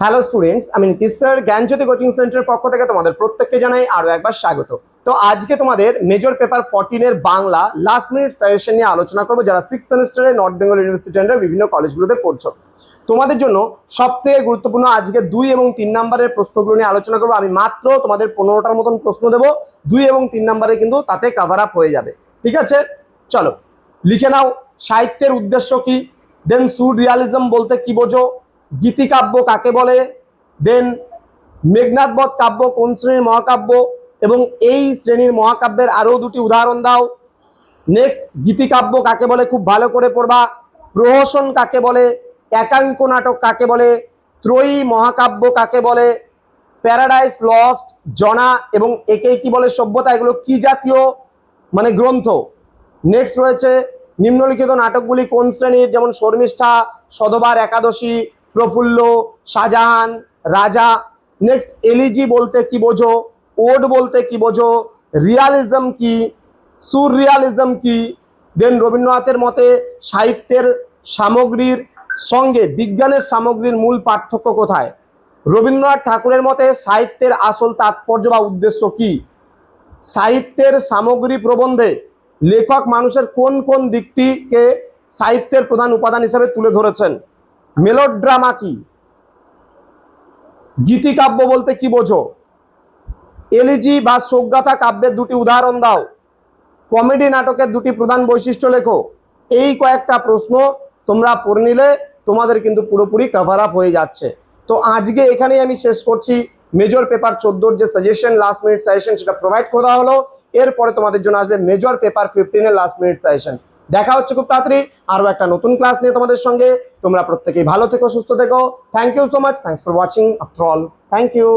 Hello students, আমি Nitish sir জ্ঞানজ্যোতি coaching সেন্টারের পক্ষ থেকে তোমাদের প্রত্যেককে জানাই আরো একবার স্বাগত। তো আজকে তোমাদের মেজর পেপার 14 এর বাংলা লাস্ট মিনিট সাজেশন নিয়ে আলোচনা করবো, যারা 6th সেমিস্টারে নর্থ বেঙ্গল ইউনিভার্সিটি আন্ডার বিভিন্ন কলেজগুলোতে পড়ছো। তোমাদের জন্য সবথেকে গুরুত্বপূর্ণ আজকে 2 এবং 3 নম্বরের প্রশ্নগুলো নিয়ে আলোচনা করবো। আমি মাত্র তোমাদের 15টার মতন প্রশ্ন দেবো, 2 এবং 3 নম্বরে কিন্তু তাতে কভার আপ হয়ে যাবে। ঠিক আছে, চলো লিখে নাও। সাহিত্যের উদ্দেশ্য কি? দেন সুররিয়ালিজম বলতে কি বোঝো? গীতিকাব্য কাকে বলে? দেন মেঘনাদবধ কাব্য কোন শ্রেণীর মহাকাব্য এবং এই শ্রেণীর মহাকাব্যের আরো দুটি উদাহরণ দাও। নেক্সট, গীতিকাব্য কাকে বলে খুব ভালো করে পড়বা। প্রহসন কাকে বলে? একাঙ্ক নাটক কাকে বলে? ত্রয়ী মহাকাব্য কাকে বলে? প্যারাডাইস লস্ট, জনা এবং একে কি বলে সভ্যতা, এগুলো কি জাতীয় গ্রন্থ? নেক্সট রয়েছে নিম্নলিখিত নাটকগুলি কোন শ্রেণীর, যেমন শর্মিষ্ঠা, সধবার একাদশী, প্রফুল্ল, শাহজাহান, রাজা। নেক্সট, এলিজি বলতে কি বোঝো? ওড বলতে কি বোঝো? রিয়ালিজম কি? সুররিয়ালিজম কি? দেন রবীন্দ্রনাথের মতে সাহিত্যের সামগ্রীর সঙ্গে বিজ্ঞানের সামগ্রীর মূল পার্থক্য কোথায়? রবীন্দ্রনাথ ঠাকুরের মতে সাহিত্যের আসল তাৎপর্য বা উদ্দেশ্য কি? সাহিত্যের সামগ্রী প্রবন্ধে লেখক মানুষের কোন কোন দিকটিকে সাহিত্যের প্রধান উপাদান হিসেবে তুলে ধরেছেন? মেলোড্রামা কি? গীতিকাব্য বলতে কি বোঝো? এলিজি বা শোকগাথা কাব্যের দুটি উদাহরণ দাও। কমেডি নাটকের দুটি প্রধান বৈশিষ্ট্য লেখো। এই কয়েকটা প্রশ্ন তোমরা পড়ে নিলে তোমাদের কিন্তু পুরোপুরি কভার আপ হয়ে যাচ্ছে। তো আজকে এখানেই আমি শেষ করছি। মেজর পেপার 14 যে সাজেশন লাস্ট মিনিট সাজেশন সেটা প্রোভাইড করে দেওয়া হলো। এরপরে তোমাদের জন্য আসবে মেজর পেপার 15 এর লাস্ট মিনিট সাজেশন। দেখা হচ্ছে খুব তাড়াতাড়ি আরো একটা নতুন ক্লাস নিয়ে তোমাদের সঙ্গে। তোমরা প্রত্যেকেই ভালো থেকো, সুস্থ থেকো। Thank you so much. Thanks for watching. After all, thank you.